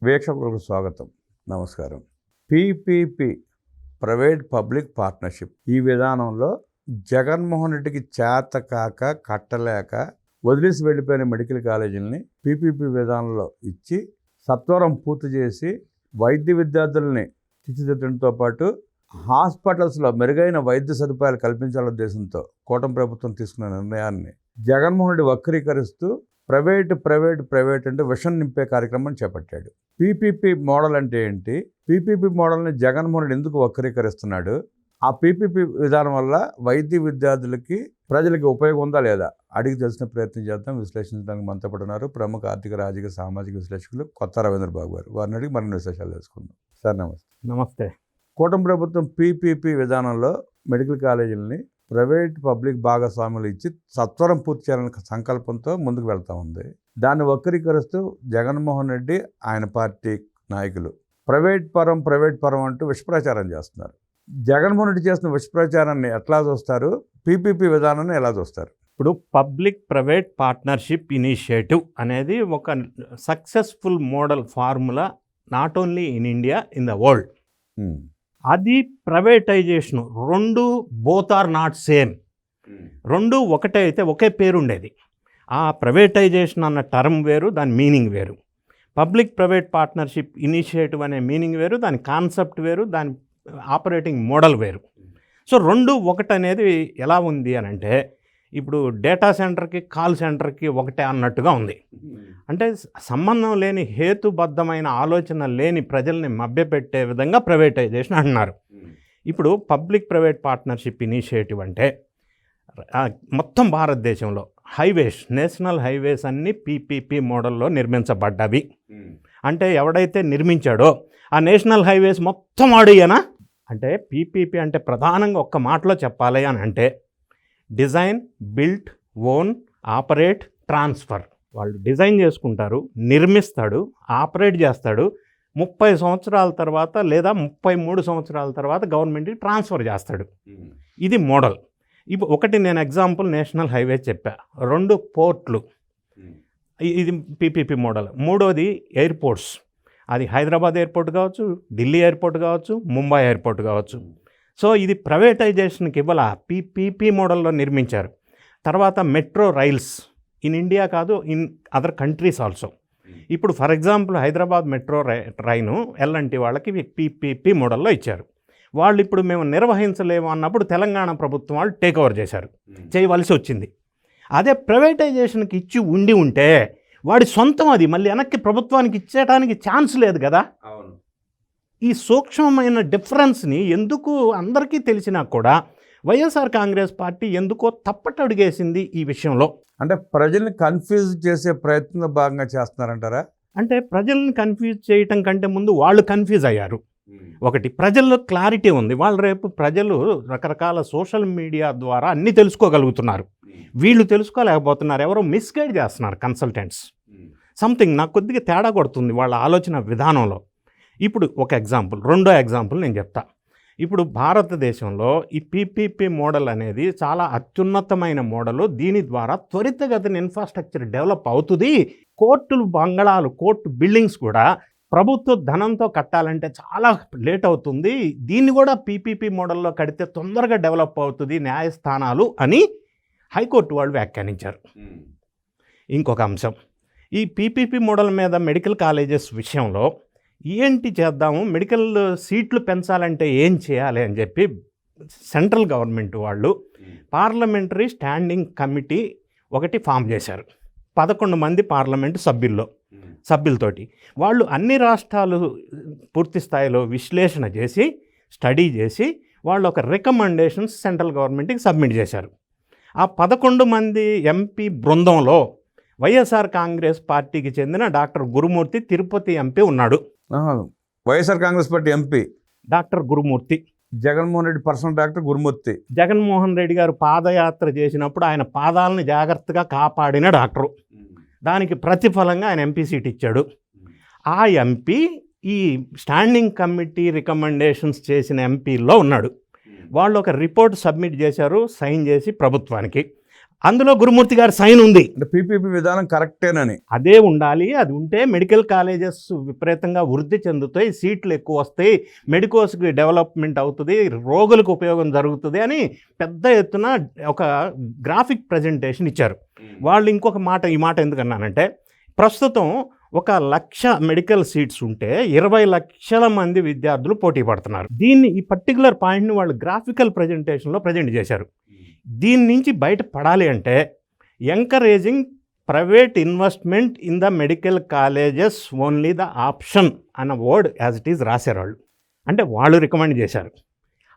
వీక్షకులకు స్వాగతం. నమస్కారం. పీపీపీ ప్రైవేట్ పబ్లిక్ పార్ట్నర్షిప్ ఈ విధానంలో జగన్మోహన్ రెడ్డికి చేతకాక కట్టలేక వదిలేసి వెళ్ళిపోయిన మెడికల్ కాలేజీలని పీపీపీ విధానంలో ఇచ్చి సత్వరం పూర్తి చేసి వైద్య విద్యార్థుల్ని తీర్చిదిద్దడంతో పాటు హాస్పిటల్స్లో మెరుగైన వైద్య సదుపాయాలు కల్పించాలనే ఉద్దేశంతో కూటమి ప్రభుత్వం తీసుకున్న నిర్ణయాన్ని జగన్మోహన్ రెడ్డి వక్రీకరిస్తూ ప్రైవేట్ అంటే విషం నింపే కార్యక్రమాన్ని చేపట్టాడు. పీపీపీ మోడల్ అంటే ఏంటి? పీపీపీ మోడల్ని జగన్మోహన్ రెడ్డి ఎందుకు వక్రీకరిస్తున్నాడు? ఆ పీపీపీ విధానం వల్ల వైద్య విద్యార్థులకి ప్రజలకి ఉపయోగం ఉందా లేదా అడిగి తెలిసిన ప్రయత్నం చేద్దాం. విశ్లేషించడానికి మనతో పాటు ఉన్నారు ప్రముఖ ఆర్థిక రాజకీయ సామాజిక విశ్లేషకులు కొత్త రవీంద్ర బాబు గారు. వారిని అడిగి మరిన్ని విశేషాలు తెలుసుకుందాం. సార్ నమస్తే. నమస్తే. కూటమి ప్రభుత్వం పీపీపీ విధానంలో మెడికల్ కాలేజీలని ప్రైవేట్ పబ్లిక్ భాగస్వాములు ఇచ్చి సత్వరం పూర్తి చేయాలనే సంకల్పంతో ముందుకు వెళ్తూ ఉంది. దాన్ని వక్రీకరిస్తూ జగన్మోహన్ రెడ్డి ఆయన పార్టీ నాయకులు ప్రైవేట్ పరం అంటూ విషప్రచారం చేస్తున్నారు. జగన్మోహన్ రెడ్డి చేస్తున్న విషప్రచారాన్ని ఎట్లా చూస్తారు? పీపీపీ విధానాన్ని ఎలా చూస్తారు? ఇప్పుడు పబ్లిక్ ప్రైవేట్ పార్ట్నర్షిప్ ఇనిషియేటివ్ అనేది ఒక successful model formula not only in India, in the world. అది ప్రైవేటైజేషన్ రెండు బోత్ ఆర్ నాట్ సేమ్. రెండు ఒకటే అయితే ఒకే పేరు ఉండేది. ఆ ప్రైవేటైజేషన్ అన్న టర్మ్ వేరు, దాని మీనింగ్ వేరు. పబ్లిక్ ప్రైవేట్ పార్ట్నర్షిప్ ఇనిషియేటివ్ అనే మీనింగ్ వేరు, దాని కాన్సెప్ట్ వేరు, దాని ఆపరేటింగ్ మోడల్ వేరు. సో రెండు ఒకటనేది ఎలా ఉంది అని అంటే, ఇప్పుడు డేటా సెంటర్కి కాల్ సెంటర్కి ఒకటే అన్నట్టుగా ఉంది. అంటే సంబంధం లేని హేతుబద్ధమైన ఆలోచన లేని ప్రజల్ని మభ్యపెట్టే విధంగా ప్రైవేటైజేషన్ అంటున్నారు. ఇప్పుడు పబ్లిక్ ప్రైవేట్ పార్ట్నర్షిప్ ఇనిషియేటివ్ అంటే మొత్తం భారతదేశంలో హైవేస్, నేషనల్ హైవేస్ అన్నీ పీపీపీ మోడల్లో నిర్మించబడ్డవి. అంటే ఎవడైతే నిర్మించాడో ఆ నేషనల్ హైవేస్ మొత్తం ఆడియనా అంటే పీపీపీ అంటే ప్రధానంగా ఒక్క మాటలో చెప్పాలి అని అంటే design, built, own, operate, transfer. వాళ్ళు డిజైన్ చేసుకుంటారు, నిర్మిస్తాడు, ఆపరేట్ చేస్తాడు. 30 సంవత్సరాల తర్వాత లేదా 33 సంవత్సరాల తర్వాత గవర్నమెంట్కి ట్రాన్స్ఫర్ చేస్తాడు. ఇది మోడల్. ఇప్పుడు ఒకటి నేను ఎగ్జాంపుల్ నేషనల్ హైవే చెప్పా. 2 పోర్ట్లు, ఇది పీపీపీ మోడల్. 3వది ఎయిర్పోర్ట్స్, అది హైదరాబాద్ ఎయిర్పోర్ట్ కావచ్చు, ఢిల్లీ ఎయిర్పోర్ట్ కావచ్చు, ముంబై ఎయిర్పోర్ట్ కావచ్చు. సో ఇది ప్రైవేటైజేషన్కి ఇవ్వాల పీపీపీ మోడల్లో నిర్మించారు. తర్వాత మెట్రో రైల్స్ ఇన్ ఇండియా కాదు, ఇన్ అదర్ కంట్రీస్ ఆల్సో. ఇప్పుడు ఫర్ ఎగ్జాంపుల్ హైదరాబాద్ మెట్రో రైను ఎల్ఎన్టీ వాళ్ళకి పీపీపీ మోడల్లో ఇచ్చారు. వాళ్ళు ఇప్పుడు మేము నిర్వహించలేము అన్నప్పుడు తెలంగాణ ప్రభుత్వం వాళ్ళు టేక్ ఓవర్ చేశారు, చేయవలసి వచ్చింది. అదే ప్రైవేటైజేషన్కి ఇచ్చి ఉంటే వాడి సొంతం, అది మళ్ళీ వెనక్కి ప్రభుత్వానికి ఇచ్చేయడానికి ఛాన్స్ లేదు కదా. ఈ సూక్ష్మమైన డిఫరెన్స్ని ఎందుకు అందరికీ తెలిసినా కూడా వైఎస్ఆర్ కాంగ్రెస్ పార్టీ ఎందుకో తప్పటడుగేసింది ఈ విషయంలో. అంటే ప్రజల్ని కన్ఫ్యూజ్ చేసే ప్రయత్నంలో భాగంగా చేస్తున్నారంటారా? అంటే ప్రజల్ని కన్ఫ్యూజ్ చేయటం కంటే ముందు వాళ్ళు కన్ఫ్యూజ్ అయ్యారు. ఒకటి, ప్రజల్లో క్లారిటీ ఉంది. వాళ్ళు రేపు ప్రజలు రకరకాల సోషల్ మీడియా ద్వారా అన్నీ తెలుసుకోగలుగుతున్నారు. వీళ్ళు తెలుసుకోలేకపోతున్నారు. ఎవరో మిస్గైడ్ చేస్తున్నారు కన్సల్టెంట్స్. సంథింగ్ నాకు కొద్దిగా తేడా కొడుతుంది వాళ్ళ ఆలోచన విధానంలో. ఇప్పుడు ఒక ఎగ్జాంపుల్, రెండో ఎగ్జాంపుల్ నేను చెప్తా. ఇప్పుడు భారతదేశంలో ఈ పీపీపీ మోడల్ అనేది చాలా అత్యున్నతమైన మోడలు. దీని ద్వారా త్వరితగతిన ఇన్ఫ్రాస్ట్రక్చర్ డెవలప్ అవుతుంది. కోర్టులు, బంగళాలు, కోర్టు బిల్డింగ్స్ కూడా ప్రభుత్వ ధనంతో కట్టాలంటే చాలా లేట్ అవుతుంది. దీన్ని కూడా పీపీపీ మోడల్లో కడితే తొందరగా డెవలప్ అవుతుంది న్యాయస్థానాలు అని హైకోర్టు వాళ్ళు వ్యాఖ్యానించారు. ఇంకొక అంశం, ఈ పీపీపీ మోడల్ మీద మెడికల్ కాలేజెస్ విషయంలో ఏంటి చేద్దాము, మెడికల్ సీట్లు పెంచాలంటే ఏం చేయాలి అని చెప్పి సెంట్రల్ గవర్నమెంట్ వాళ్ళు పార్లమెంటరీ స్టాండింగ్ కమిటీ ఒకటి ఫామ్ చేశారు. 11 మంది పార్లమెంటు సభ్యులతోటి వాళ్ళు అన్ని రాష్ట్రాలు పూర్తి స్థాయిలో విశ్లేషణ చేసి, స్టడీ చేసి వాళ్ళు ఒక రికమెండేషన్స్ సెంట్రల్ గవర్నమెంట్కి సబ్మిట్ చేశారు. ఆ 11 మంది ఎంపీ బృందంలో వైఎస్ఆర్ కాంగ్రెస్ పార్టీకి చెందిన డాక్టర్ గురుమూర్తి, తిరుపతి ఎంపీ ఉన్నాడు. YSR Congress party MP doctor Gurumurthy, Jaganmohan Reddy personal doctor Gurumurthy. Jaganmohan Reddy గారు పాదయాత్ర చేసినప్పుడు ఆయన పాదాలను జాగ్రత్తగా కాపాడిన డాక్టరు. దానికి ప్రతిఫలంగా ఆయన ఎంపీ సీట్ ఇచ్చాడు. ఆ ఎంపీ ఈ స్టాండింగ్ కమిటీ రికమెండేషన్స్ చేసిన ఎంపీల్లో ఉన్నాడు. వాళ్ళు ఒక రిపోర్ట్ సబ్మిట్ చేశారు, సైన్ చేసి ప్రభుత్వానికి. అందులో గురుమూర్తి గారి సైన్ ఉంది. అంటే పీపీపీ విధానం కరెక్టేనని. అదే ఉండాలి. అది ఉంటే మెడికల్ కాలేజెస్ విపరీతంగా వృద్ధి చెందుతాయి, సీట్లు ఎక్కువ వస్తాయి, మెడికోస్కి డెవలప్మెంట్ అవుతుంది, రోగులకు ఉపయోగం జరుగుతుంది అని పెద్ద ఎత్తున ఒక గ్రాఫిక్ ప్రజెంటేషన్ ఇచ్చారు వాళ్ళు. ఇంకొక మాట, ఈ మాట ఎందుకన్నానంటే, ప్రస్తుతం 1,00,000 మెడికల్ సీట్స్ ఉంటే 20 లక్షల మంది విద్యార్థులు పోటీ పడుతున్నారు. దీన్ని, ఈ పర్టికులర్ పాయింట్ని వాళ్ళు గ్రాఫికల్ ప్రజెంటేషన్లో ప్రజెంట్ చేశారు. దీని నుంచి బయటపడాలి అంటే encouraging private investment in the medical colleges only the option అన్న వర్డ్ యాజ్ ఇట్ ఈజ్ రాశారు వాళ్ళు. అంటే వాళ్ళు రికమెండ్ చేశారు,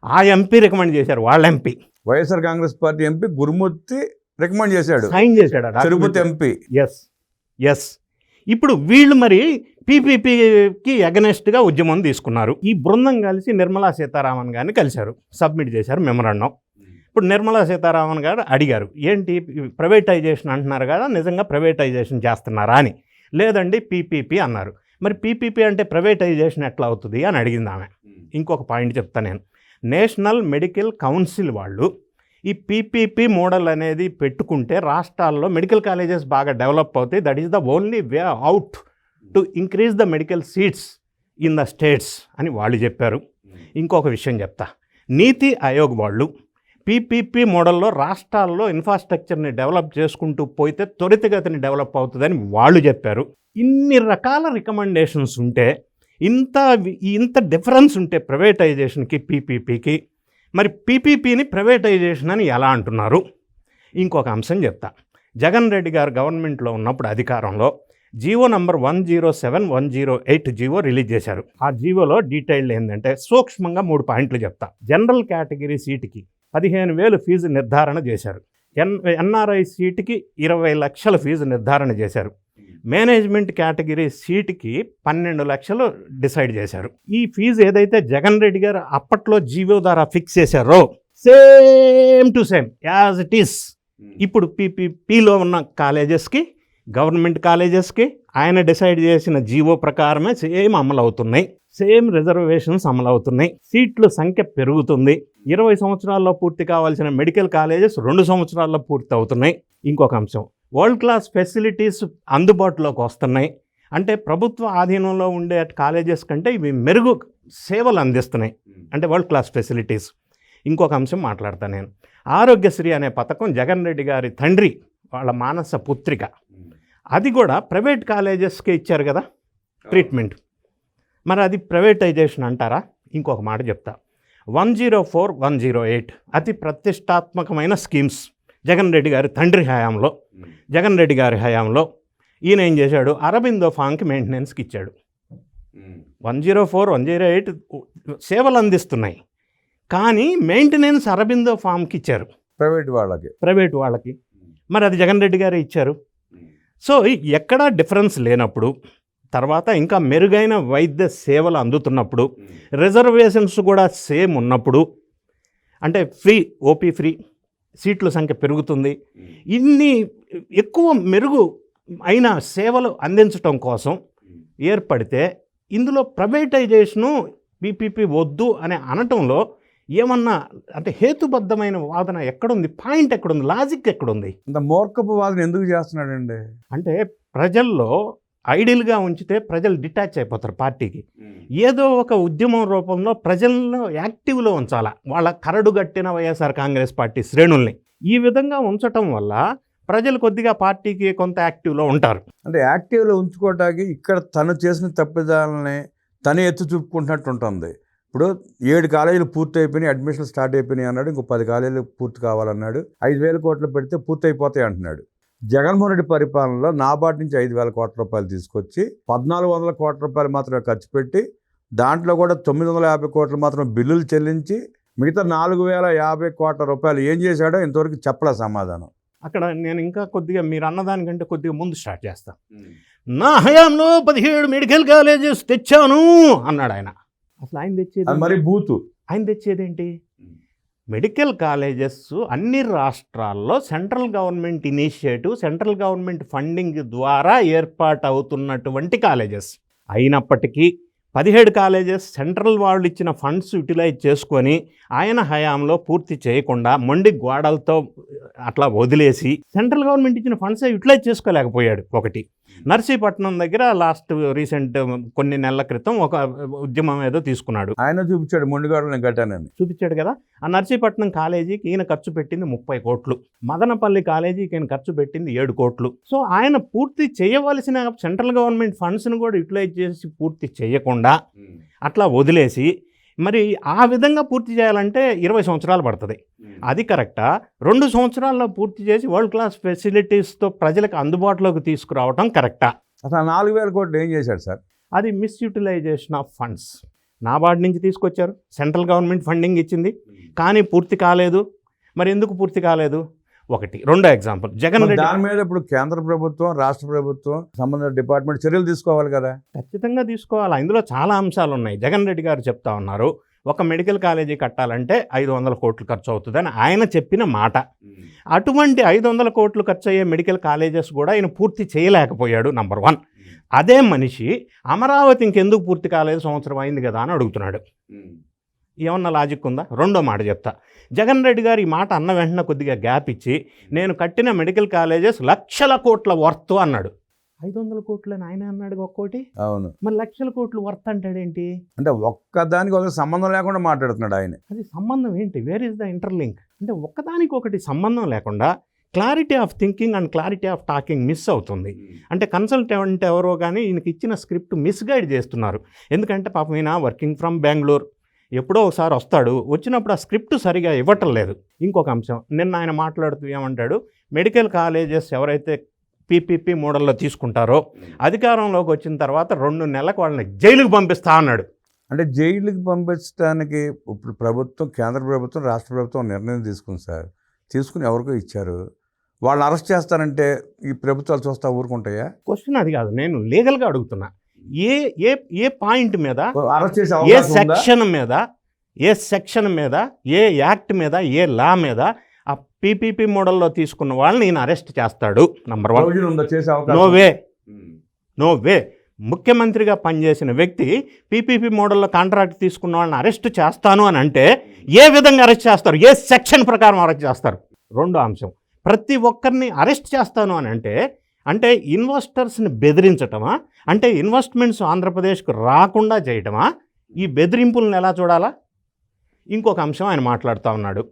ఆ ఎంపీ రికమెండ్ చేశారు, వాళ్ళ MP YSR Congress party MP Gurumurthy recommend చేశాడు, సైన్ చేశాడు తిరుపతి ఎంపీ. ఎస్. ఇప్పుడు వీళ్ళు మరి పీపీపీకి అగనెస్ట్గా ఉద్యమం తీసుకున్నారు. ఈ బృందం కలిసి నిర్మలా సీతారామన్ గారిని కలిశారు, సబ్మిట్ చేశారు మెమరాండం. ఇప్పుడు నిర్మలా సీతారామన్ గారు అడిగారు, ఏంటి ప్రైవేటైజేషన్ అంటున్నారు కదా, నిజంగా ప్రైవేటైజేషన్ చేస్తున్నారా అని. లేదండి పీపీపీ అన్నారు. మరి పీపీపీ అంటే ప్రైవేటైజేషన్ ఎట్లా అవుతుంది అని అడిగింది ఆమె. ఇంకొక పాయింట్ చెప్తా నేను. నేషనల్ మెడికల్ కౌన్సిల్ వాళ్ళు ఈ పీపీపీ మోడల్ అనేది పెట్టుకుంటే రాష్ట్రాల్లో మెడికల్ కాలేజెస్ బాగా డెవలప్ అవుతాయి, that is the only way out to increase the medical seats in the states అని వాళ్ళు చెప్పారు. ఇంకొక విషయం చెప్తా, నీతి ఆయోగ్ వాళ్ళు పీపీపీ మోడల్లో రాష్ట్రాల్లో ఇన్ఫ్రాస్ట్రక్చర్ని డెవలప్ చేసుకుంటూ పోతే త్వరితగతిని డెవలప్ అవుతుందని వాళ్ళు చెప్పారు. ఇన్ని రకాల రికమెండేషన్స్ ఉంటే, ఇంత డిఫరెన్స్ ఉంటే ప్రైవేటైజేషన్కి పీపీపీకి, మరి పీపీపీని ప్రైవేటైజేషన్ అని ఎలా అంటున్నారు? ఇంకొక అంశం చెప్తా. జగన్ రెడ్డి గారు గవర్నమెంట్లో ఉన్నప్పుడు అధికారంలో జీవో నంబర్ 107/108 జీవో రిలీజ్ చేశారు. ఆ జీవోలో డీటెయిల్డ్ ఏంటంటే సూక్ష్మంగా 3 పాయింట్లు చెప్తా. జనరల్ కేటగిరీ సీటుకి 15,000 ఫీజు నిర్ధారణ చేశారు. ఎన్ఆర్ఐ సీటుకి 20 లక్షల ఫీజు నిర్ధారణ చేశారు. మేనేజ్మెంట్ కేటగిరీ సీటుకి 12 లక్షలు డిసైడ్ చేశారు. ఈ ఫీజు ఏదైతే జగన్ రెడ్డి గారు అప్పట్లో జీవో ద్వారా ఫిక్స్ చేశారో same to same as it is ఇప్పుడు పీపీపీలో ఉన్న కాలేజెస్కి, గవర్నమెంట్ కాలేజెస్కి ఆయన డిసైడ్ చేసిన జీవో ప్రకారమే సేమ్ అమలు అవుతున్నాయి. సేమ్ రిజర్వేషన్స్ అమలు అవుతున్నాయి. సీట్ల సంఖ్య పెరుగుతుంది. 20 సంవత్సరాల్లో పూర్తి కావాల్సిన మెడికల్ కాలేజెస్ 2 సంవత్సరాల్లో పూర్తి అవుతున్నాయి. ఇంకొక అంశం, వరల్డ్ క్లాస్ ఫెసిలిటీస్ అందుబాటులోకి వస్తున్నాయి. అంటే ప్రభుత్వ ఆధీనంలో ఉండే కాలేజెస్ కంటే ఇవి మెరుగు సేవలు అందిస్తున్నాయి, అంటే వరల్డ్ క్లాస్ ఫెసిలిటీస్. ఇంకొక అంశం మాట్లాడతాను నేను. ఆరోగ్యశ్రీ అనే పథకం జగన్ రెడ్డి గారి తండ్రి వాళ్ళ మానస పుత్రిక, అది కూడా ప్రైవేట్ కాలేజెస్కి ఇచ్చారు కదా ట్రీట్మెంట్. మరి అది ప్రైవేటైజేషన్ అంటారా? ఇంకొక మాట చెప్తా. 104, 108 అతి ప్రతిష్టాత్మకమైన స్కీమ్స్ జగన్ రెడ్డి గారి తండ్రి హయాంలో. జగన్ రెడ్డి గారి హయాంలో ఈయన ఏం చేశాడు, అరబిందో ఫామ్కి మెయింటెనెన్స్కి ఇచ్చాడు. 104, 108 సేవలు అందిస్తున్నాయి, కానీ మెయింటెనెన్స్ అరబిందో ఫామ్కి ఇచ్చారు, ప్రైవేట్ వాళ్ళకి. మరి అది జగన్ రెడ్డి గారే ఇచ్చారు. సో ఎక్కడా డిఫరెన్స్ లేనప్పుడు, తర్వాత ఇంకా మెరుగైన వైద్య సేవలు అందుతున్నప్పుడు, రిజర్వేషన్స్ కూడా సేమ్ ఉన్నప్పుడు, అంటే ఫ్రీ, ఓపీ ఫ్రీ, సీట్ల సంఖ్య పెరుగుతుంది, ఇన్ని ఎక్కువ మెరుగు అయిన సేవలు అందించడం కోసం ఏర్పడితే ఇందులో ప్రైవేటైజేషను పీపీపీ వద్దు అని అనటంలో ఏమన్నా అంటే హేతుబద్ధమైన వాదన ఎక్కడుంది? పాయింట్ ఎక్కడుంది? లాజిక్ ఎక్కడుంది? అంత మూర్ఖపు వాదన ఎందుకు చేస్తున్నాడండి? అంటే ప్రజల్లో ఐడియల్గా ఉంచితే ప్రజలు డిటాచ్ అయిపోతారు పార్టీకి. ఏదో ఒక ఉద్యమం రూపంలో ప్రజలను యాక్టివ్లో ఉంచాలా, వాళ్ళ కరడుగట్టిన వైఎస్ఆర్ కాంగ్రెస్ పార్టీ శ్రేణుల్ని ఈ విధంగా ఉంచటం వల్ల ప్రజలు కొద్దిగా పార్టీకి కొంత యాక్టివ్లో ఉంటారు. అంటే యాక్టివ్లో ఉంచుకోవటానికి ఇక్కడ తను చేసిన తప్పిదాలని తనే ఎత్తు చూపుకుంటున్నట్టు ఉంటుంది. ఇప్పుడు 7 కాలేజీలు పూర్తి అయిపోయినాయి, అడ్మిషన్ స్టార్ట్ అయిపోయినాయి అన్నాడు. ఇంకో 10 కాలేజీలు పూర్తి కావాలన్నాడు. 5,000 కోట్లు పెడితే పూర్తి అయిపోతాయి అంటున్నాడు. జగన్మోహన్ రెడ్డి పరిపాలనలో నాబార్డు నుంచి 5,000 కోట్ల రూపాయలు తీసుకొచ్చి 1,400 కోట్ల రూపాయలు మాత్రమే ఖర్చు పెట్టి, దాంట్లో కూడా 950 కోట్లు మాత్రం బిల్లులు చెల్లించి, మిగతా 4,050 కోట్ల రూపాయలు ఏం చేశాడో ఇంతవరకు చెప్పలే సమాధానం. అక్కడ నేను ఇంకా కొద్దిగా మీరు అన్నదానికంటే కొద్దిగా ముందు స్టార్ట్ చేస్తాను. నా హయాంలో 17 మెడికల్ కాలేజెస్ తెచ్చాను అన్నాడు ఆయన. అసలు ఆయన తెచ్చేది మరి బూతు. ఆయన తెచ్చేదేంటి? మెడికల్ కాలేజెస్ అన్ని రాష్ట్రాల్లో central government initiative, central government funding ద్వారా ఏర్పాటు అవుతున్నటువంటి కాలేజెస్ అయినప్పటికీ 17 కాలేజెస్ సెంట్రల్ వాళ్ళు ఇచ్చిన ఫండ్స్ యూటిలైజ్ చేసుకొని ఆయన హయాంలో పూర్తి చేయకుండా మొండి గోడలతో అట్లా వదిలేసి సెంట్రల్ గవర్నమెంట్ ఇచ్చిన ఫండ్స్ యూటిలైజ్ చేసుకోలేకపోయాడు. ఒకటి, నర్సీపట్నం దగ్గర రీసెంట్ కొన్ని నెలల క్రితం ఒక ఉద్యమం ఏదో తీసుకున్నాడు. ఆయన చూపించాడు మొండిగోడలను కట్టానని చూపించాడు కదా. ఆ నర్సీపట్నం కాలేజీకి ఈయన ఖర్చు పెట్టింది 30 కోట్లు, మదనపల్లి కాలేజీకి ఈయన ఖర్చు పెట్టింది 7 కోట్లు. సో ఆయన పూర్తి చేయవలసిన సెంట్రల్ గవర్నమెంట్ ఫండ్స్ను కూడా యూటిలైజ్ చేసి పూర్తి చేయకుండా అట్లా వదిలేసి, మరి ఆ విధంగా పూర్తి చేయాలంటే 20 సంవత్సరాలు పడుతుంది. అది కరెక్టా? 2 సంవత్సరాల్లో పూర్తి చేసి వరల్డ్ క్లాస్ ఫెసిలిటీస్తో ప్రజలకు అందుబాటులోకి తీసుకురావడం కరెక్టా? అసలు 4,000 కోట్లు ఏం చేశాడు సార్? అది మిస్యూటిలైజేషన్ ఆఫ్ ఫండ్స్. నాబార్డ్ నుంచి తీసుకొచ్చారు, సెంట్రల్ గవర్నమెంట్ ఫండింగ్ ఇచ్చింది, కానీ పూర్తి కాలేదు. మరి ఎందుకు పూర్తి కాలేదు? ఒకటి. రెండో ఎగ్జాంపుల్, జగన్ రెడ్డి. దాని మీద ఇప్పుడు కేంద్ర ప్రభుత్వం, రాష్ట్ర ప్రభుత్వం, సంబంధిత డిపార్ట్మెంట్ చర్యలు తీసుకోవాలి కదా. ఖచ్చితంగా తీసుకోవాలి. ఇందులో చాలా అంశాలు ఉన్నాయి. జగన్ రెడ్డి గారు చెప్తా ఉన్నారు, ఒక మెడికల్ కాలేజీ కట్టాలంటే 500 కోట్లు ఖర్చు అవుతుందని ఆయన చెప్పిన మాట. అటువంటి 500 కోట్లు ఖర్చు అయ్యే మెడికల్ కాలేజెస్ కూడా ఆయన పూర్తి చేయలేకపోయాడు. నంబర్ 1. అదే మనిషి అమరావతి ఇంకెందుకు పూర్తి కాలేదు, సంవత్సరం అయింది కదా అని అడుగుతున్నాడు. ఏమన్నా లాజిక్ ఉందా? రెండో మాట చెప్తా. జగన్ రెడ్డి గారు ఈ మాట అన్న వెంటనే కొద్దిగా గ్యాప్ ఇచ్చి, నేను కట్టిన మెడికల్ కాలేజెస్ లక్షల కోట్ల వర్త్ అన్నాడు. 500 కోట్లని ఆయన అన్నాడు ఒక్కోటి. అవును, మరి లక్షల కోట్లు వర్త్ అంటాడేంటి? అంటే ఒక్కదానికి ఒక సంబంధం లేకుండా మాట్లాడుతున్నాడు ఆయన. అది సంబంధం ఏంటి? Where is the interlink? అంటే ఒక్కదానికి ఒకటి సంబంధం లేకుండా clarity of thinking and clarity of talking miss అవుతుంది. అంటే కన్సల్టెంట్ ఎవరో కానీ ఈయనకి ఇచ్చిన స్క్రిప్ట్ మిస్గైడ్ చేస్తున్నారు. ఎందుకంటే పాపం ఈయన వర్కింగ్ ఫ్రమ్ బెంగళూరు, ఎప్పుడో ఒకసారి వస్తాడు, వచ్చినప్పుడు ఆ స్క్రిప్ట్ సరిగా ఇవ్వటం లేదు. ఇంకొక అంశం, నిన్న ఆయన మాట్లాడుతూ ఏమంటాడు, మెడికల్ కాలేజెస్ ఎవరైతే పీపీపీ మోడల్లో తీసుకుంటారో అధికారంలోకి వచ్చిన తర్వాత 2 నెలలకు వాళ్ళని జైలుకి పంపిస్తా అన్నాడు. అంటే జైలుకి పంపించడానికి ఇప్పుడు ప్రభుత్వం, కేంద్ర ప్రభుత్వం, రాష్ట్ర ప్రభుత్వం నిర్ణయం తీసుకుంది సార్. తీసుకుని ఎవరికో ఇచ్చారు, వాళ్ళని అరెస్ట్ చేస్తారంటే ఈ ప్రభుత్వాలు చూస్తా ఊరుకుంటాయా? క్వశ్చన్ అది కాదు, నేను లీగల్గా అడుగుతున్నా. ఏ పాయింట్ మీద, అరెస్ట్ చేసే ఏ సెక్షన్ మీద, ఏ యాక్ట్ మీద, ఏ లా మీద ఆ పీపీపీ మోడల్లో తీసుకున్న వాళ్ళని ఈయన అరెస్ట్ చేస్తాడు? నంబర్ 1. No way. ముఖ్యమంత్రిగా పనిచేసిన వ్యక్తి పీపీపీ మోడల్లో కాంట్రాక్ట్ తీసుకున్న వాళ్ళని అరెస్ట్ చేస్తాను అని అంటే ఏ విధంగా అరెస్ట్ చేస్తారు? ఏ సెక్షన్ ప్రకారం అరెస్ట్ చేస్తారు? రెండో అంశం, ప్రతి ఒక్కరిని అరెస్ట్ చేస్తాను అని అంటే ఇన్వెస్టర్స్ని బెదిరించటమా? అంటే ఇన్వెస్ట్మెంట్స్ ఆంధ్రప్రదేశ్కు రాకుండా చేయటమా? ఈ బెదిరింపులను ఎలా చూడాలా? ఇంకొక అంశం ఆయన మాట్లాడుతూ ఉన్నాడు,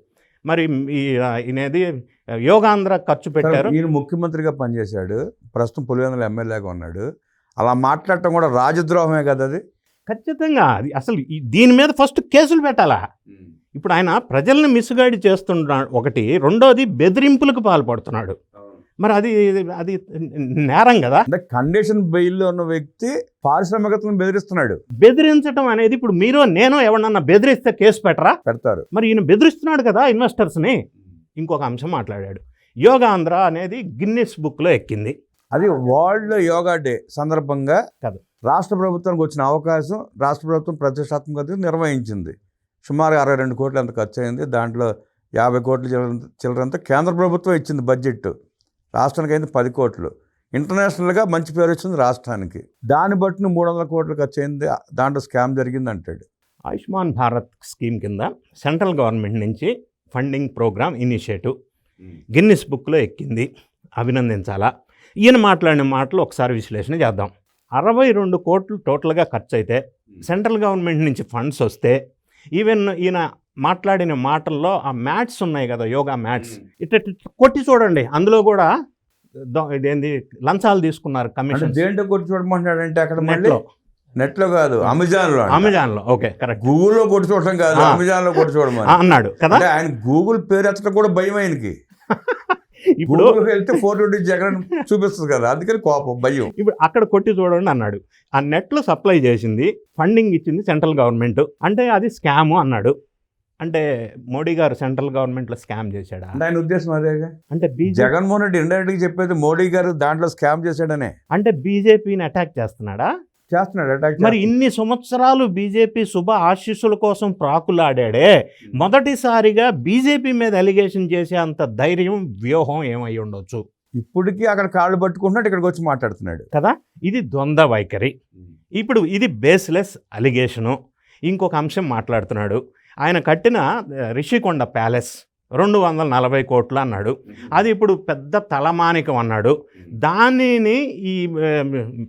మరి ఈయనది యోగాంధ్ర ఖర్చు పెట్టారు. ఈయన ముఖ్యమంత్రిగా పనిచేశాడు, ప్రస్తుతం పులివెందుల ఎమ్మెల్యేగా ఉన్నాడు. అలా మాట్లాడటం కూడా రాజద్రోహమే కదా అది. ఖచ్చితంగా. అది అసలు దీని మీద ఫస్ట్ కేసులు పెట్టాలా? ఇప్పుడు ఆయన ప్రజల్ని మిస్గైడ్ చేస్తున్నాడు ఒకటి, రెండోది బెదిరింపులకు పాల్పడుతున్నాడు. మరి అది నేరం కదా. అంటే కండిషన్ బెయిల్లో ఉన్న వ్యక్తి పారిశ్రామికతను బెదిరిస్తున్నాడు. బెదిరించడం అనేది ఇప్పుడు మీరు నేను ఎవరన్నా బెదిరిస్తే కేసు పెడతారు. మరి ఈయన బెదిరిస్తున్నాడు కదా ఇన్వెస్టర్స్ని. ఇంకొక అంశం మాట్లాడాడు, యోగాంధ్ర అనేది గిన్నిస్ బుక్లో ఎక్కింది. అది వరల్డ్ యోగా డే సందర్భంగా కాదు, రాష్ట్ర ప్రభుత్వానికి వచ్చిన అవకాశం రాష్ట్ర ప్రభుత్వం ప్రతిష్టాత్మకంగా నిర్వహించింది. సుమారు 62 కోట్లు అంత ఖర్చు అయింది. దాంట్లో 50 కోట్ల చిల్లరంతా కేంద్ర ప్రభుత్వం ఇచ్చింది బడ్జెట్, రాష్ట్రానికి అయింది 10 కోట్లు. ఇంటర్నేషనల్గా మంచి పేరు వచ్చింది రాష్ట్రానికి. దాన్ని బట్టి 300 కోట్లు ఖర్చు అయింది, దాంట్లో స్కామ్ జరిగింది అంటాడు. ఆయుష్మాన్ భారత్ స్కీమ్ కింద సెంట్రల్ గవర్నమెంట్ నుంచి ఫండింగ్ ప్రోగ్రామ్ ఇనిషియేటివ్ గిన్నిస్ బుక్లో ఎక్కింది, అభినందించాలా? ఈయన మాట్లాడిన మాటలు ఒకసారి విశ్లేషణ చేద్దాం. 62 కోట్లు టోటల్గా ఖర్చు అయితే, సెంట్రల్ గవర్నమెంట్ నుంచి ఫండ్స్ వస్తే, ఈవెన్ ఈయన మాట్లాడిన మాటల్లో ఆ మ్యాట్స్ ఉన్నాయి కదా, యోగా మ్యాట్స్, ఇట్లా కొట్టి చూడండి, అందులో కూడా ఇదేంది లంచాలు తీసుకున్నారు కమిషన్. దేంట్లో కొట్టి చూడమంటాడంటే అక్కడ నెట్లో కాదు, అమెజాన్లో. Okay, correct. గూగుల్లో కొట్టి చూడటం కాదు, అమెజాన్లో కొట్టి చూడమని అన్నాడు కదా. ఆయన గూగుల్ పేరు ఎత్తడం కూడా భయం ఆయనకి. ఇప్పుడు వెళ్తే 420 జగన్ చూపిస్తుంది కదా, అందుకని కోపం, భయం. ఇప్పుడు అక్కడ కొట్టి చూడండి అన్నాడు. ఆ నెట్లో సప్లై చేసింది, ఫండింగ్ ఇచ్చింది సెంట్రల్ గవర్నమెంట్, అంటే అది స్కామ్ అన్నాడు. అంటే మోడీ గారు సెంట్రల్ గవర్నమెంట్లో స్కామ్ చేశాడా? ఆయన ఉద్దేశం అదేగా. అంటే జగన్మోహన్ రెడ్డి ఇండైరెక్ట్గా చెప్పేది మోడీ గారు దాంట్లో స్కామ్ చేశాడనే. అంటే బీజేపీని అటాక్ చేస్తున్నాడా? చేస్తున్నాడు. మరి ఇన్ని సంవత్సరాలు బీజేపీ శుభ ఆశీస్సుల కోసం ప్రాకులాడాడే, మొదటిసారిగా బీజేపీ మీద అలిగేషన్ చేసే అంత ధైర్యం, వ్యూహం ఏమై ఉండొచ్చు? ఇప్పటికీ అక్కడ కాళ్ళు పట్టుకుంటున్నాడు, ఇక్కడికి వచ్చి మాట్లాడుతున్నాడు కదా. ఇది ద్వంద్వ వైఖరి. ఇప్పుడు ఇది బేస్లెస్ అలిగేషను. ఇంకొక అంశం మాట్లాడుతున్నాడు. ఆయన కట్టిన రిషికొండ ప్యాలెస్ 240 కోట్లు అన్నాడు. అది ఇప్పుడు పెద్ద తలమానికం అన్నాడు. దానిని ఈ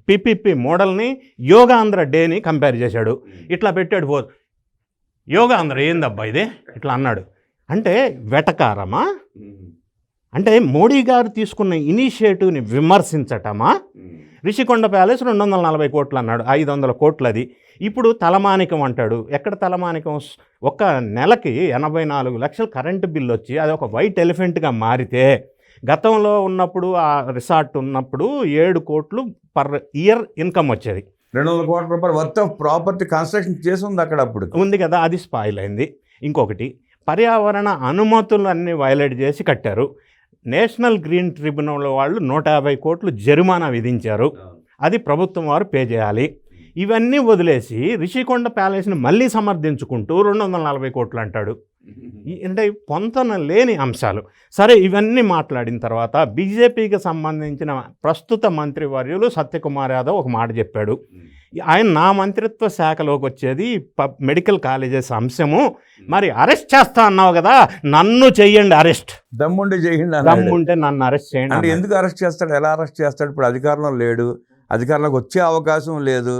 పిపిపి మోడల్ని యోగాంధ్ర డేని కంపేర్ చేశాడు. ఇట్లా పెట్టాడు. యోగాంధ్ర ఏందబ్బా ఇది ఇట్లా అన్నాడు. అంటే వెటకారమా? అంటే మోడీ గారు తీసుకున్న ఇనిషియేటివ్ని విమర్శించటమా? రిషికొండ ప్యాలెస్ 240 కోట్లు అన్నాడు, 500 కోట్లు అది. ఇప్పుడు తలమానికం అంటాడు. ఎక్కడ తలమానికం? ఒక నెలకి 84 లక్షలు కరెంటు బిల్లు వచ్చి అది ఒక వైట్ ఎలిఫెంట్గా మారితే గతంలో ఉన్నప్పుడు ఆ రిసార్ట్ ఉన్నప్పుడు 7 కోట్లు పర్ ఇయర్ ఇన్కమ్ వచ్చేది. 200 కోట్ల రూపాయలు వర్త్ ఆఫ్ ప్రాపర్టీ కన్స్ట్రక్షన్ చేసి ఉంది అక్కడ అప్పుడు ఉంది కదా, అది స్పాయిల్ అయింది. ఇంకొకటి పర్యావరణ అనుమతులు అన్నీ వైలేట్ చేసి కట్టారు. నేషనల్ గ్రీన్ ట్రిబ్యునల్ వాళ్ళు 150 కోట్లు జరిమానా విధించారు. అది ప్రభుత్వం వారు పే చేయాలి. ఇవన్నీ వదిలేసి రిషికొండ ప్యాలెస్ని మళ్ళీ సమర్థించుకుంటూ 240 కోట్లు అంటాడు. అంటే పొంతన లేని అంశాలు. సరే, ఇవన్నీ మాట్లాడిన తర్వాత బీజేపీకి సంబంధించిన ప్రస్తుత మంత్రివర్యులు సత్యకుమార్ యాదవ్ ఒక మాట చెప్పాడు. ఆయన నా మంత్రిత్వ శాఖలోకి వచ్చేది మెడికల్ కాలేజెస్ అంశము, మరి అరెస్ట్ చేస్తా అన్నావు కదా, నన్ను చెయ్యండి అరెస్ట్, దమ్ముంటే చేయండి, దమ్ముంటే నన్ను అరెస్ట్ చేయండి. అంటే ఎందుకు అరెస్ట్ చేస్తాడు? ఎలా అరెస్ట్ చేస్తాడు? ఇప్పుడు అధికారంలో లేడు, అధికారంలోకి వచ్చే అవకాశం లేదు.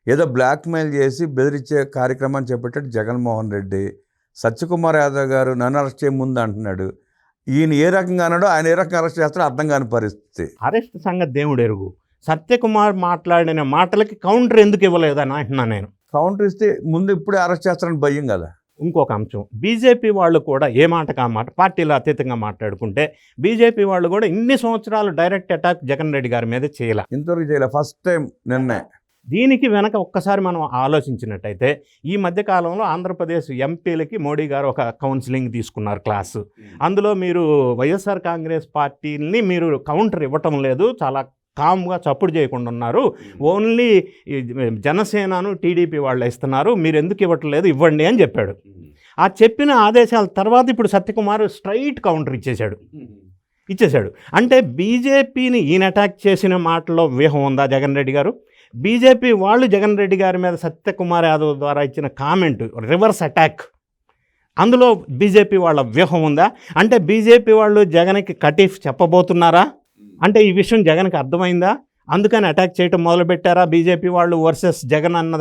ఏదో బ్లాక్మెయిల్ చేసి బెదిరించే కార్యక్రమాన్ని చేపట్టాడు జగన్మోహన్ రెడ్డి. సత్యకుమార్ యాదవ్ గారు నన్ను అరెస్ట్ చేయ ముందు అంటున్నాడు. ఈయన ఏ రకంగా అన్నాడో ఆయన ఏ రకంగా అరెస్ట్ చేస్తాడో అర్థం కాని పరిస్థితి. అరెస్ట్ సంగతి దేవుడు ఎరుగు. సత్యకుమార్ మాట్లాడిన మాటలకి కౌంటర్ ఎందుకు ఇవ్వలేదని అంటున్నా నేను. కౌంటర్ ఇస్తే ముందు ఇప్పుడే అరెస్ట్ చేస్తారని భయం కదా. ఇంకొక అంశం, బీజేపీ వాళ్ళు కూడా ఏ మాటకు ఆ మాట పార్టీలో అతీతంగా మాట్లాడుకుంటే బీజేపీ వాళ్ళు కూడా ఇన్ని సంవత్సరాలు డైరెక్ట్ అటాక్ జగన్ రెడ్డి గారి మీద చేయాల, ఇంతవరకు చేయాలి, ఫస్ట్ టైం నిన్నే. దీనికి వెనక ఒక్కసారి మనం ఆలోచించినట్టయితే ఈ మధ్యకాలంలో ఆంధ్రప్రదేశ్ ఎంపీలకి మోడీ గారు ఒక కౌన్సిలింగ్ తీసుకున్నారు క్లాసు. అందులో మీరు వైఎస్ఆర్ కాంగ్రెస్ పార్టీని మీరు కౌంటర్ ఇవ్వటం లేదు, చాలా కామ్గా చప్పుడు చేయకుండా ఉన్నారు, ఓన్లీ జనసేనను టీడీపీ వాళ్ళు ఇస్తున్నారు, మీరు ఎందుకు ఇవ్వట్లేదు, ఇవ్వండి అని చెప్పాడు. ఆ చెప్పిన ఆదేశాల తర్వాత ఇప్పుడు సత్యకుమార్ స్ట్రైట్ కౌంటర్ ఇచ్చేశాడు. అంటే బీజేపీని ఈయన అటాక్ చేసిన మాటలో వ్యూహం ఉందా జగన్ రెడ్డి గారు? బీజేపీ వాళ్ళు జగన్ రెడ్డి గారి మీద సత్యకుమార్ యాదవ్ ద్వారా ఇచ్చిన కామెంట్ రివర్స్ అటాక్, అందులో బీజేపీ వాళ్ళ వ్యూహం ఉందా? అంటే బీజేపీ వాళ్ళు జగన్కి కటీఫ్ చెప్పబోతున్నారా? అంటే ఈ విషయం జగన్కి అర్థమైందా? అందుకని అటాక్ చేయటం మొదలుపెట్టారా బీజేపీ వాళ్ళు వర్సెస్ జగన్ అన్న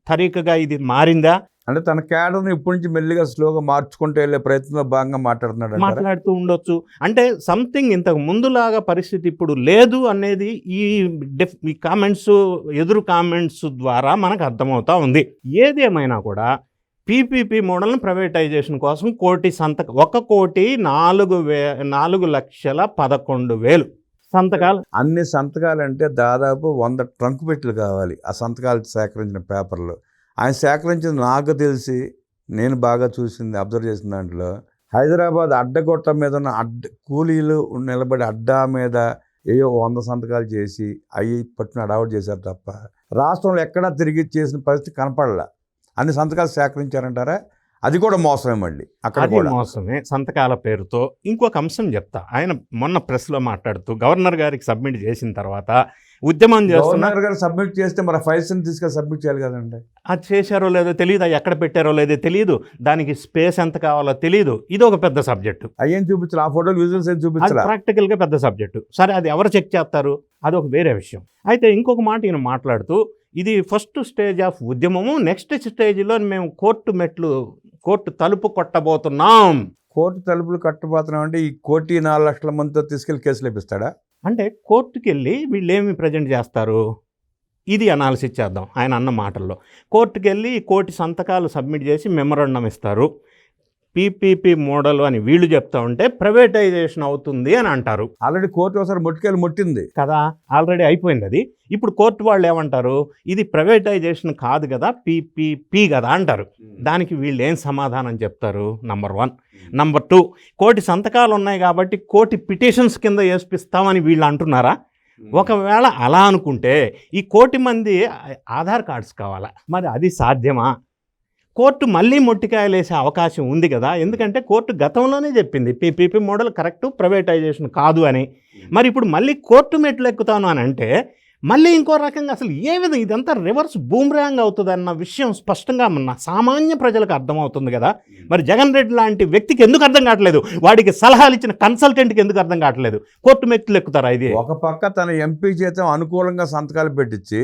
తరీకగా ఇది మారిందా? అంటే తన క్యాడర్ని ఇప్పటి నుంచి మెల్లిగా స్లోగా మార్చుకుంటూ వెళ్ళే ప్రయత్నంలో భాగంగా మాట్లాడుతూ ఉండొచ్చు. అంటే సంథింగ్ ఇంతకు ముందులాగా పరిస్థితి ఇప్పుడు లేదు అనేది ఈ కామెంట్స్, ఎదురు కామెంట్స్ ద్వారా మనకు అర్థమవుతా ఉంది. ఏదేమైనా కూడా పీపీపీ మోడల్ని ప్రైవేటైజేషన్ కోసం 1,4,11,000 సంతకాలు. అన్ని సంతకాలు అంటే దాదాపు 100 ట్రంక్ పెట్టెలు కావాలి ఆ సంతకాలు సేకరించిన పేపర్లు. ఆయన సేకరించింది నాకు తెలిసి, నేను బాగా చూసింది, అబ్జర్వ్ చేసిన దాంట్లో, హైదరాబాద్ అడ్డగొట్ట మీద ఉన్న కూలీలు నిలబడి అడ్డా మీద ఏయో 100 సంతకాలు చేసి అవి పట్టిన అడావుట్ చేశారు తప్ప రాష్ట్రంలో ఎక్కడా తిరిగి చేసిన పరిస్థితి కనపడలా. అన్ని సంతకాలు సేకరించారంటారా? అది కూడా మోసమే. మళ్ళీ అక్కడ కూడా మోసమే సంతకాల పేరుతో. ఇంకొక అంశం చెప్తా. ఆయన మొన్న ప్రెస్లో మాట్లాడుతూ గవర్నర్ గారికి సబ్మిట్ చేసిన తర్వాత ఉద్యమం చేస్తున్నారు గారు సబ్మిట్ చేస్తే మరి ఫైల్స్ తీసుకొని సబ్మిట్ చేయాలి కదండి. అది చేశారో లేదో తెలియదు, ఎక్కడ పెట్టారో లేదో తెలియదు, దానికి స్పేస్ ఎంత కావాలో తెలియదు. ఇది ఒక పెద్ద సబ్జెక్టు. అయ్యేం చూపించాలి, ఆ ఫోటోలు విజువల్స్ ఏం చూపించాలి, ప్రాక్టికల్గా పెద్ద సబ్జెక్టు. సరే, అది ఎవరు చెక్ చేస్తారు, అది ఒక వేరే విషయం. అయితే ఇంకొక మాట ఈయన మాట్లాడుతూ, ఇది ఫస్ట్ స్టేజ్ ఆఫ్ ఉద్యమము, నెక్స్ట్ స్టేజ్లో మేము కోర్టు తలుపు కొట్టబోతున్నాం. కోర్టు తలుపులు కట్టబోతున్నాం అంటే ఈ 1,04,00,000 మందితో తీసుకెళ్లి కేసులు ఇప్పిస్తాడా? అంటే కోర్టుకి వెళ్ళి వీళ్ళు ఏమి ప్రజెంట్ చేస్తారు, ఇది అనాలిసిస్ చేద్దాం. ఆయన అన్న మాటల్లో కోర్టుకి వెళ్ళి 1,00,00,000 సంతకాలు సబ్మిట్ చేసి మెమరాండం ఇస్తారు. పీపీపీ మోడల్ అని వీళ్ళు చెప్తా ఉంటే ప్రైవేటైజేషన్ అవుతుంది అని అంటారు. ఆల్రెడీ కోర్టు ఒకసారి ముట్టింది కదా, ఆల్రెడీ అయిపోయింది అది. ఇప్పుడు కోర్టు వాళ్ళు ఏమంటారు, ఇది ప్రైవేటైజేషన్ కాదు కదా, పీపీపీ కదా అంటారు. దానికి వీళ్ళు ఏం సమాధానం చెప్తారు? నంబర్ 1. నంబర్ 2, 1,00,00,000 సంతకాలు ఉన్నాయి కాబట్టి 1,00,00,000 పిటిషన్స్ కింద వేసిస్తామని వీళ్ళు అంటున్నారా? ఒకవేళ అలా అనుకుంటే ఈ 1,00,00,000 మంది ఆధార్ కార్డ్స్ కావాలా? మరి అది సాధ్యమా? కోర్టు మళ్ళీ మొట్టికాయలు వేసే అవకాశం ఉంది కదా. ఎందుకంటే కోర్టు గతంలోనే చెప్పింది పీపీపీ మోడల్ కరెక్టు, ప్రైవేటైజేషన్ కాదు అని. మరి ఇప్పుడు మళ్ళీ కోర్టు మెట్లు ఎక్కుతాను అని అంటే మళ్ళీ ఇంకో రకంగా అసలు ఏ విధంగా ఇదంతా రివర్స్ బూమ్రాంగ్ అవుతుంది అన్న విషయం స్పష్టంగా మన సామాన్య ప్రజలకు అర్థమవుతుంది కదా. మరి జగన్ రెడ్డి లాంటి వ్యక్తికి ఎందుకు అర్థం కావట్లేదు? వాడికి సలహాలు ఇచ్చిన కన్సల్టెంట్కి ఎందుకు అర్థం కావట్లేదు? కోర్టు మెట్లు ఎక్కుతారా? ఇది ఒక పక్క తన ఎంపీ చేత అనుకూలంగా సంతకాలు పెట్టించి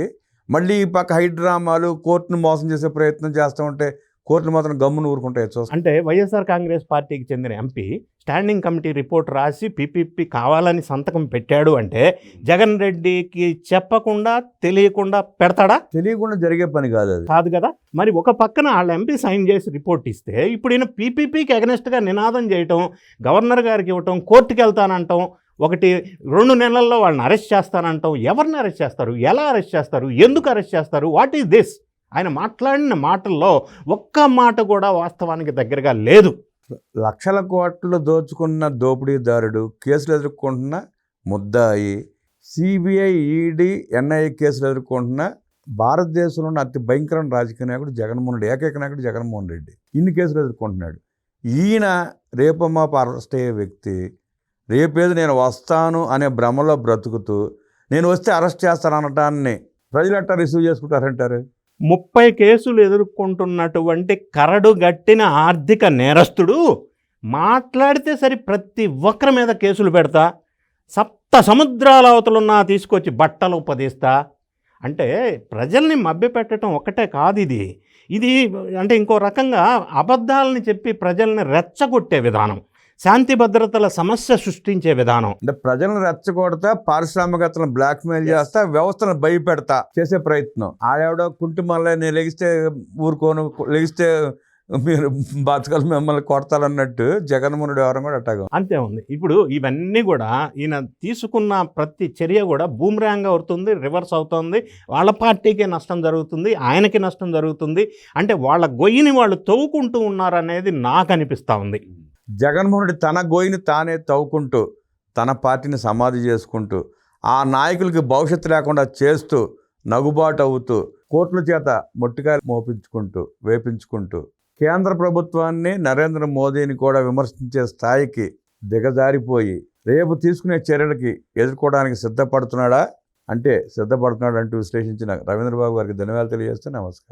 మళ్ళీ ఈ పక్క హైడ్రామాలు కోర్టును మోసం చేసే ప్రయత్నం చేస్తూ ఉంటే కోర్టులు మాత్రం గమ్మును ఊరుకుంటాయి. అంటే వైఎస్ఆర్ కాంగ్రెస్ పార్టీకి చెందిన ఎంపీ స్టాండింగ్ కమిటీ రిపోర్ట్ రాసి పీపీపీ కావాలని సంతకం పెట్టాడు అంటే జగన్ రెడ్డికి చెప్పకుండా తెలియకుండా పెడతాడా? తెలియకుండా జరిగే పని కాదు అది. కాదు కదా. మరి ఒక పక్కన వాళ్ళ ఎంపీ సైన్ చేసి రిపోర్ట్ ఇస్తే ఇప్పుడు ఈయన పీపీపీకి అగెనెస్ట్గా నినాదం చేయటం, గవర్నర్ గారికి ఇవ్వటం, కోర్టుకి వెళ్తానంటాం, 1-2 నెలల్లో వాళ్ళని అరెస్ట్ చేస్తానంటాం. ఎవరిని అరెస్ట్ చేస్తారు? ఎలా అరెస్ట్ చేస్తారు? ఎందుకు అరెస్ట్ చేస్తారు? What is this? ఆయన మాట్లాడిన మాటల్లో ఒక్క మాట కూడా వాస్తవానికి దగ్గరగా లేదు. లక్షల కోట్లు దోచుకున్న దోపిడీదారుడు, కేసులు ఎదుర్కొంటున్న ముద్దాయి, సిబిఐ, ఈడీ, ఎన్ఐఏ కేసులు ఎదుర్కొంటున్న భారతదేశంలో ఉన్న అతి భయంకరమైన రాజకీయ నాయకుడు జగన్మోహన్ రెడ్డి, ఏకైక నాయకుడు జగన్మోహన్ రెడ్డి. ఇన్ని కేసులు ఎదుర్కొంటున్నాడు. ఈయన రేపమాప అరెస్ట్ అయ్యే వ్యక్తి, రేపేది నేను వస్తాను అనే భ్రమలో బ్రతుకుతూ నేను వస్తే అరెస్ట్ చేస్తాను అనటాన్ని ప్రజలు ఎట్టా రిసీవ్ చేసుకుంటారంటారు? 30 కేసులు ఎదుర్కొంటున్నటువంటి కరడుగట్టిన ఆర్థిక నేరస్తుడు మాట్లాడితే సరి ప్రతి ఒక్కరి మీద కేసులు పెడతా, 7 సముద్రాల అవతలున్నా తీసుకొచ్చి బట్టలు ఉపదిస్తా అంటే ప్రజల్ని మభ్యపెట్టడం ఒకటే కాదు. ఇది అంటే ఇంకో రకంగా అబద్ధాలని చెప్పి ప్రజల్ని రెచ్చగొట్టే విధానం, శాంతి భద్రతల సమస్య సృష్టించే విధానం. అంటే ప్రజలను రెచ్చగొడతా, పారిశ్రామికతలను బ్లాక్మెయిల్ చేస్తా, వ్యవస్థను భయపెడతా చేసే ప్రయత్నం. ఆడెవడో కుంటుమల్ల నేను లెగిస్తే ఊరుకోను, లెగిస్తే మీరు బతకలు మిమ్మల్ని కొడతారన్నట్టు జగన్మోహన్ రెడ్డి వ్యవహారం కూడా అట్టాగా అంతే ఉంది. ఇప్పుడు ఇవన్నీ కూడా ఈయన తీసుకున్న ప్రతి చర్య కూడా బూమ్రాంగ్ అవుతుంది, రివర్స్ అవుతుంది. వాళ్ళ పార్టీకే నష్టం జరుగుతుంది, ఆయనకి నష్టం జరుగుతుంది. అంటే వాళ్ళ గొయ్యిని వాళ్ళు తవ్వుకుంటూ ఉన్నారనేది నాకు అనిపిస్తూ ఉంది. జగన్మోహన్ రెడ్డి తన గోయిని తానే తవ్వుకుంటూ తన పార్టీని సమాధి చేసుకుంటూ ఆ నాయకులకి భవిష్యత్తు లేకుండా చేస్తూ నగుబాటు అవుతూ కోర్టుల చేత మొట్టికాయలు మోపించుకుంటూ వేపించుకుంటూ కేంద్ర ప్రభుత్వాన్ని, నరేంద్ర మోదీని కూడా విమర్శించే స్థాయికి దిగజారిపోయి రేపు తీసుకునే చర్యలకి ఎదుర్కోవడానికి సిద్ధపడుతున్నాడా అంటే సిద్ధపడుతున్నాడు అంటూ విశ్లేషించిన రవీంద్రబాబు గారికి ధన్యవాదాలు తెలియజేస్తూ నమస్కారం.